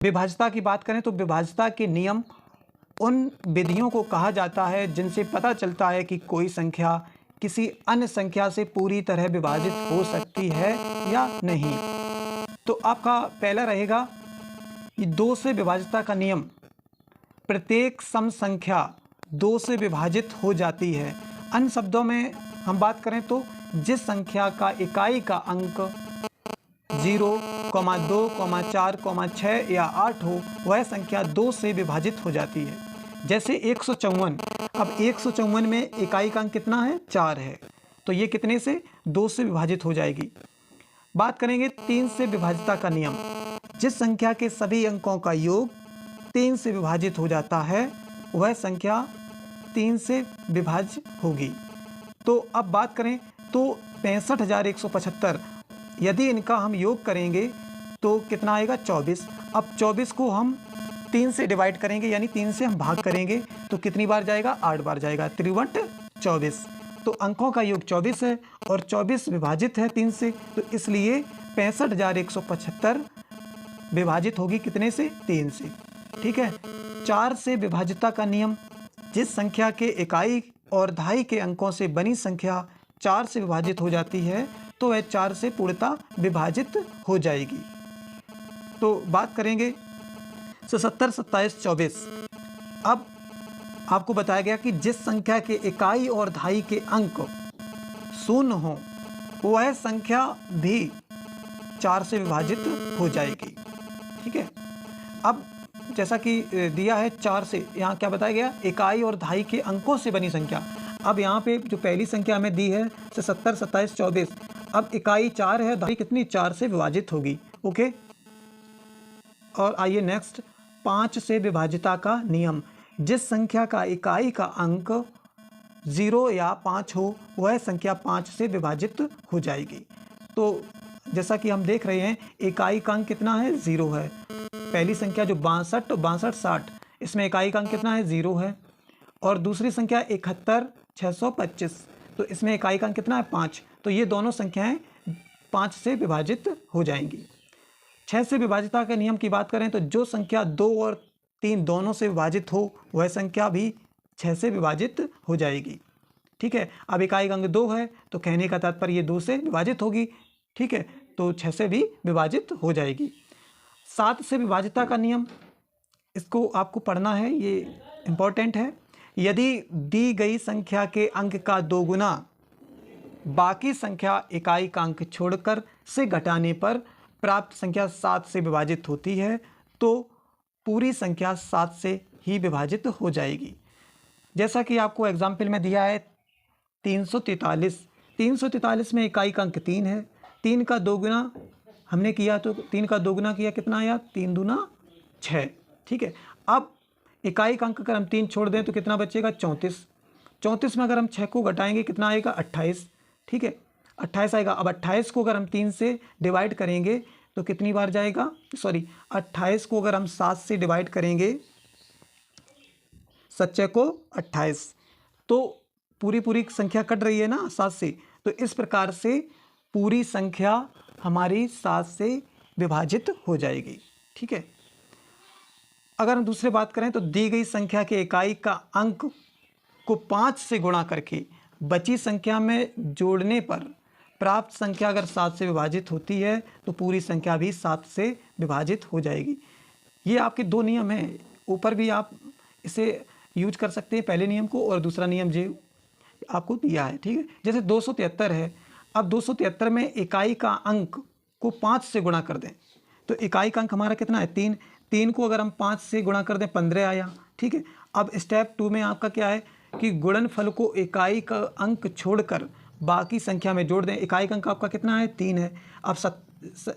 विभाज्यता की बात करें तो विभाज्यता के नियम उन विधियों को कहा जाता है जिनसे पता चलता है कि कोई संख्या किसी अन्य संख्या से पूरी तरह विभाजित हो सकती है या नहीं। तो आपका पहला रहेगा कि 2 से विभाज्यता का नियम, प्रत्येक सम संख्या 2 से विभाजित हो जाती है। अन्य शब्दों में हम बात करें तो जिस संख्या का इकाई का अंक 0, 2, 4, 6 या 8 हो, वह संख्या 2 से विभाजित हो जाती है। जैसे 154, अब 154 में इकाई का अंक कितना है? 4 है, तो ये कितने से? 2 से विभाजित हो जाएगी। बात करेंगे 3 से विभाज्यता का नियम, जिस संख्या के सभी अंकों का योग 3 से विभाजित हो जाता है, वह संख्या 3 से विभाज्य होगी। तो अब बात करें तो 65,175, यदि इनका हम योग करेंगे तो कितना आएगा? 24। अब 24 को हम 3 से डिवाइड करेंगे, यानी 3 से हम भाग करेंगे तो कितनी बार जाएगा? 8 बार जाएगा। 3 24, तो अंकों का योग 24 है और 24 विभाजित है 3 से, तो इसलिए 65,175 विभाजित होगी कितने से? 3 से। ठीक है। 4 से विभाज्यता का नियम, जिस संख्या के इकाई और दहाई के अंकों से बनी संख्या 4 से विभाजित हो जाती है तो वह 4 से पूर्णतः विभाजित हो जाएगी। तो बात करेंगे 77, 27, 24। अब आपको बताया गया कि जिस संख्या के इकाई और दहाई के अंक 0 हो, वह संख्या भी 4 से विभाजित हो जाएगी। ठीक है। अब जैसा कि दिया है 4 से, यहाँ क्या बताया गया? इकाई और दहाई के अंकों से बनी संख्या। अब यहाँ पे जो पहली संख्या हमें दी है 77, 27, 24, अब इकाई 4 है, दहाई कितनी? 4 से विभाजित होगी। ओके। और आइए नेक्स्ट, 5 से विभाज्यता का नियम, जिस संख्या का इकाई का अंक 0 या 5 हो, वह संख्या 5 से विभाजित हो जाएगी। तो जैसा कि हम देख रहे हैं, इकाई का अंक कितना है? 0 है। पहली संख्या जो 62, 62, 60, इसमें इकाई का अंक कितना है? 0 है। और दूसरी संख्या 71, 625, तो इसमें इकाई का अंक कितना है? 5। तो ये दोनों संख्याएं 5 से विभाजित हो जाएंगी। 6 से विभाज्यता के नियम की बात करें तो जो संख्या 2 और 3 दोनों से विभाजित हो, वह संख्या भी 6 से विभाजित हो जाएगी। ठीक है। अब इकाई का अंक 2 है, तो कहने का तात्पर्य ये 2 से विभाजित होगी। ठीक है, तो 6 से भी विभाजित हो जाएगी। 7 से विभाज्यता का नियम, इसको आपको पढ़ना है, ये इम्पोर्टेंट है। यदि दी गई संख्या के अंक का 2 गुना बाकी संख्या इकाई का अंक छोड़कर से घटाने पर प्राप्त संख्या 7 से विभाजित होती है, तो पूरी संख्या 7 से ही विभाजित हो जाएगी। जैसा कि आपको एग्जाम्पल में दिया है 343, 343 में इकाई का अंक 3 है, 3 का 2 गुना हमने किया तो 3 का 2 गुना किया, कितना आया? 3 दूना 6। ठीक है। अब इकाई का अंक अगर हम 3 छोड़ दें तो कितना बचेगा? 34। 34 में अगर हम 6 को घटाएंगे कितना आएगा? 28। ठीक है, 28 आएगा। अब 28 को अगर हम 3 से डिवाइड करेंगे तो कितनी बार जाएगा? 28 को अगर हम 7 से डिवाइड करेंगे, 7 को 28, तो पूरी संख्या कट रही है ना 7 से, तो इस प्रकार से पूरी संख्या हमारी 7 से विभाजित हो जाएगी। ठीक है। अगर हम दूसरी बात करें तो दी गई संख्या के इकाई का अंक को 5 से गुणा करके बची संख्या में जोड़ने पर प्राप्त संख्या अगर 7 से विभाजित होती है तो पूरी संख्या भी 7 से विभाजित हो जाएगी। ये आपके 2 नियम हैं, ऊपर भी आप इसे यूज कर सकते हैं, पहले नियम को, और दूसरा नियम जो आपको दिया है। ठीक है। जैसे 273 है, अब 273 में इकाई का अंक को 5 से गुणा कर दें तो इकाई का अंक हमारा कितना है? 3। 3 को अगर हम 5 से गुणा कर दें 15 आया। ठीक है। अब स्टेप 2 में आपका क्या है कि गुणनफल को इकाई का अंक छोड़कर बाकी संख्या में जोड़ दें। इकाई का अंक आपका कितना है? 3 है। अब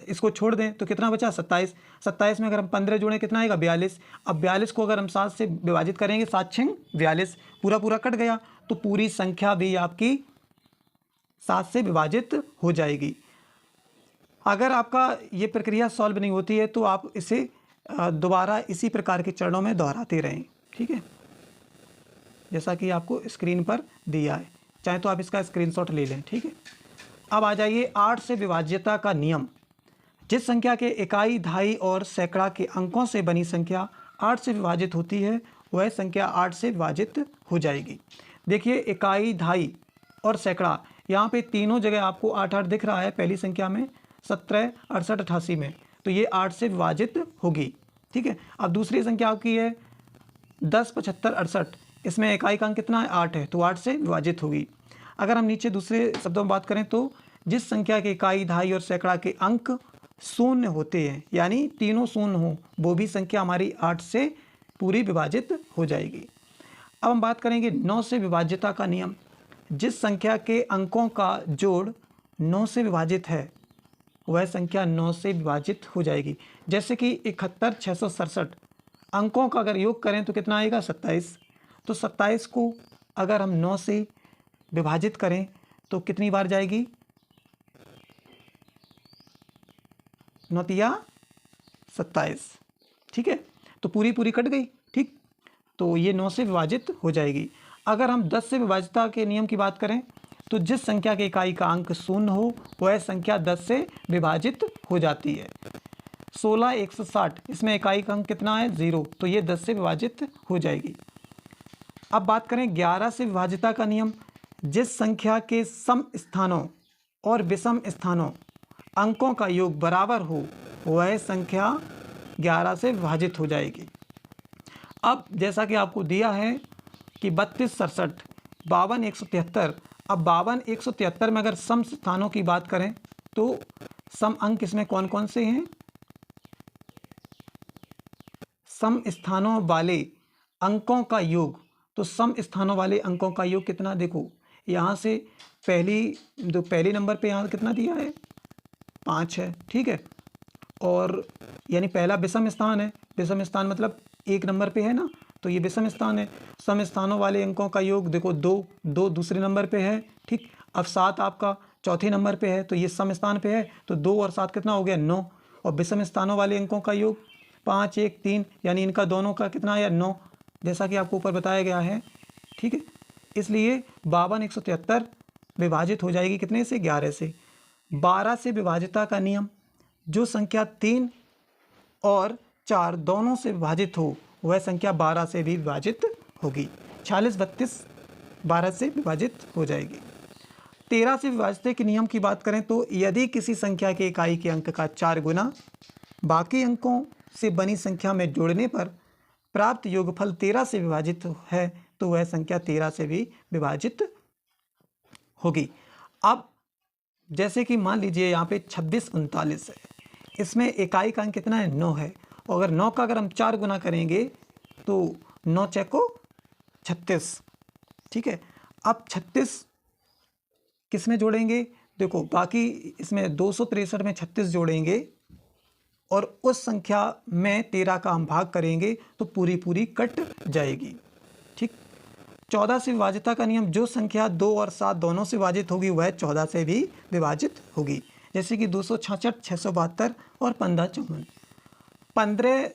इसको छोड़ दें तो कितना बचा? 27। 27 में अगर हम 15 जोड़ें कितना आएगा? 42। अब 42 को अगर हम 7 से विभाजित करेंगे, 7 6 42, पूरा कट गया, तो पूरी संख्या भी आपकी 7 से विभाजित हो जाएगी। अगर आपका ये प्रक्रिया सॉल्व नहीं होती है तो आप इसे दोबारा इसी प्रकार के चरणों में दोहराते रहें। ठीक है, जैसा कि आपको स्क्रीन पर दिया है, चाहे तो आप इसका स्क्रीनशॉट ले लें। ठीक है। अब आ जाइए 8 से विभाज्यता का नियम, जिस संख्या के इकाई, दहाई और सैकड़ा के अंकों से बनी संख्या 8 से विभाजित होती है वह संख्या 8 से विभाजित हो जाएगी। देखिए इकाई, दहाई और सैकड़ा, यहाँ पे तीनों जगह आपको 8-8 दिख रहा है। पहली संख्या में 17, 68, 88 में, तो ये 8 से विभाजित होगी। ठीक है। अब दूसरी संख्या आपकी है 10, 75, 68, इसमें इकाई का अंक कितना है? 8 है, तो 8 से विभाजित होगी। अगर हम नीचे दूसरे शब्दों में बात करें तो जिस संख्या के इकाई, दहाई और सैकड़ा के अंक शून्य होते हैं, यानी तीनों शून्य हो, वो भी संख्या हमारी 8 से पूरी विभाजित हो जाएगी। अब हम बात करेंगे 9 से विभाज्यता का नियम। जिस संख्या के अंकों का जोड़ 9 से विभाजित है वह संख्या 9 से विभाजित हो जाएगी। जैसे कि 71, 667 अंकों का अगर योग करें तो कितना आएगा? 27। तो 27 को अगर हम 9 से विभाजित करें तो कितनी बार जाएगी? 9 तिया 27। ठीक है, तो पूरी पूरी कट गई। ठीक, तो ये 9 से विभाजित हो जाएगी। अगर हम 10 से विभाज्यता के नियम की बात करें तो जिस संख्या के इकाई का अंक शून्य हो वह संख्या 10 से विभाजित हो जाती है। 16, 160 इसमें इकाई का अंक कितना है? 0, तो ये 10 से विभाजित हो जाएगी। अब बात करें 11 से विभाज्यता का नियम। जिस संख्या के सम स्थानों और विषम स्थानों अंकों का योग बराबर हो वह संख्या 11 से विभाजित हो जाएगी। अब जैसा कि आपको दिया है कि 32, 67, 52, 173। अब 52, 173 में अगर सम स्थानों की बात करें तो सम अंक इसमें कौन कौन से हैं? सम स्थानों वाले अंकों का योग, तो सम स्थानों वाले अंकों का योग कितना? देखो यहाँ से पहली नंबर पे यहाँ कितना दिया है? 5 है। ठीक है, और यानी पहला विषम स्थान है। विषम स्थान मतलब 1 नंबर पे है ना, तो ये विषम स्थान है। सम स्थानों वाले अंकों का योग देखो 2 दूसरे नंबर पे है। ठीक, अब 7 आपका चौथे नंबर पे है, तो ये सम स्थान पे है, तो 2 और 7 कितना हो गया? 9। और विषम स्थानों वाले अंकों का योग 5, 1, 3, यानी इनका दोनों का कितना आया? 9, जैसा कि आपको ऊपर बताया गया है। ठीक है, इसलिए 52, 173 विभाजित हो जाएगी कितने से? 11 से। 12 से विभाज्यता का नियम। जो संख्या 3 और 4 दोनों से विभाजित हो वह संख्या 12 से भी विभाजित होगी। 46, 32 12 से विभाजित हो जाएगी। 13 से विभाज्यता के नियम की बात करें तो यदि किसी संख्या के इकाई के अंक का 4 गुना बाकी अंकों से बनी संख्या में जोड़ने पर प्राप्त योगफल 13 से विभाजित है तो वह संख्या 13 से भी विभाजित होगी। अब जैसे कि मान लीजिए यहाँ पे 26, 39 है, इसमें इकाई का अंक कितना है? 9 है, और अगर 9 का अगर हम 4 गुना करेंगे तो 9 चौको 36। ठीक है, अब 36 किस में जोड़ेंगे? देखो बाकी इसमें 263 में 36 जोड़ेंगे और उस संख्या में 13 का हम भाग करेंगे तो पूरी पूरी कट जाएगी। ठीक, 14 से विभाज्यता का नियम। जो संख्या 2 और 7 दोनों से विभाजित होगी वह 14 से भी विभाजित होगी। जैसे कि 266, 672 और 1554। 15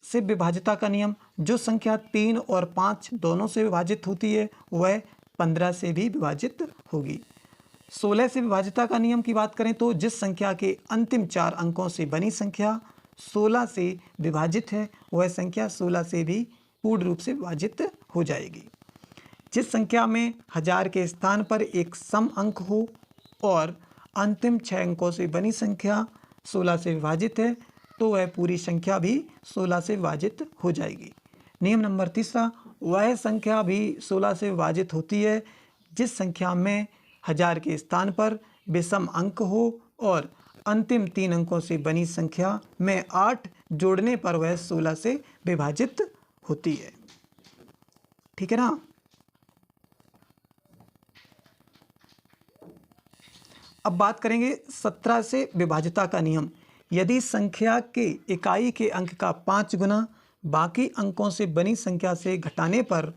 से विभाज्यता का नियम। जो संख्या 3 और 5 दोनों से विभाजित होती है वह 15 से भी विभाजित होगी। 16 से विभाज्यता का नियम की बात करें तो जिस संख्या के अंतिम 4 अंकों से बनी संख्या 16 से विभाजित है वह संख्या 16 से भी पूर्ण रूप से विभाजित हो जाएगी। जिस संख्या में 1000 के स्थान पर एक सम अंक हो और अंतिम 6 अंकों से बनी संख्या 16 से विभाजित है तो वह पूरी संख्या भी 16 से विभाजित हो जाएगी। नियम नंबर 3, वह संख्या भी 16 से विभाजित होती है जिस संख्या में 1000 के स्थान पर विषम अंक हो और अंतिम 3 अंकों से बनी संख्या में 8 जोड़ने पर वह 16 से विभाजित होती है। ठीक है ना। अब बात करेंगे 17 से विभाज्यता का नियम। यदि संख्या के इकाई के अंक का 5 गुना बाकी अंकों से बनी संख्या से घटाने पर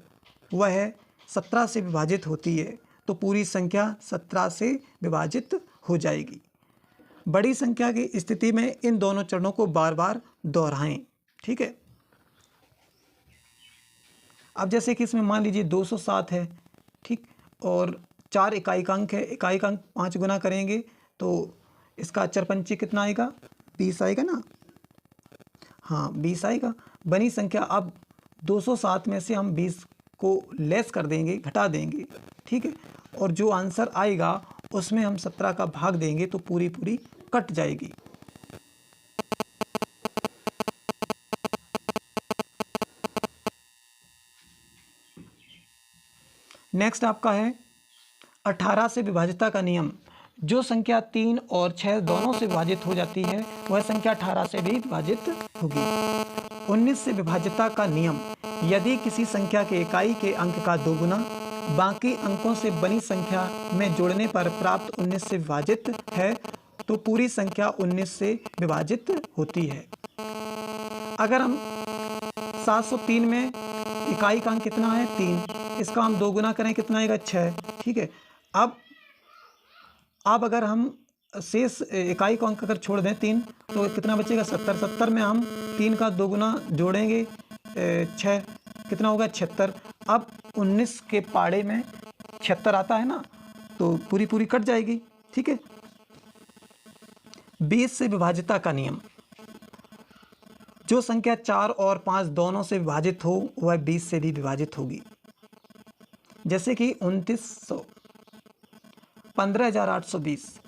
वह 17 से विभाजित होती है तो पूरी संख्या 17 से विभाजित हो जाएगी। बड़ी संख्या की स्थिति में इन दोनों चरणों को बार बार दोहराएं। ठीक है, अब जैसे कि इसमें मान लीजिए 207 है। ठीक, और 4 इकाई का अंक है, इकाई का अंक 5 गुना करेंगे तो इसका अचरपंची कितना आएगा? 20 आएगा ना। हाँ 20 आएगा। बनी संख्या अब 207 में से हम 20 को लेस कर देंगे, घटा देंगे, ठीक है। और जो आंसर आएगा उसमें हम 17 का भाग देंगे तो पूरी पूरी कट जाएगी। नेक्स्ट आपका है 18 से विभाज्यता का नियम। जो संख्या 3 और 6 दोनों से विभाजित हो जाती है वह संख्या 18 से भी विभाजित होगी। 19 से विभाज्यता का नियम। यदि किसी संख्या के इकाई के अंक का दोगुना बाकी अंकों से बनी संख्या में जोड़ने पर प्राप्त 19 से विभाजित है तो पूरी संख्या 19 से विभाजित होती है। अगर हम 703 में इकाई का अंक कितना है? 3, इसका हम दोगुना करें कितना आएगा? 6, ठीक है। अब अगर हम शेष इकाई का अंक अगर छोड़ दें 3 तो कितना बचेगा? 70। 70 में हम 3 का दोगुना जोड़ेंगे 6, कितना होगा? 76। अब 19 के पाड़े में 76 आता है ना, तो पूरी पूरी कट जाएगी, ठीक है। 20 से विभाज्यता का नियम। जो संख्या 4 और 5 दोनों से विभाजित हो वह 20 से भी विभाजित होगी। जैसे कि 2900, 15,820,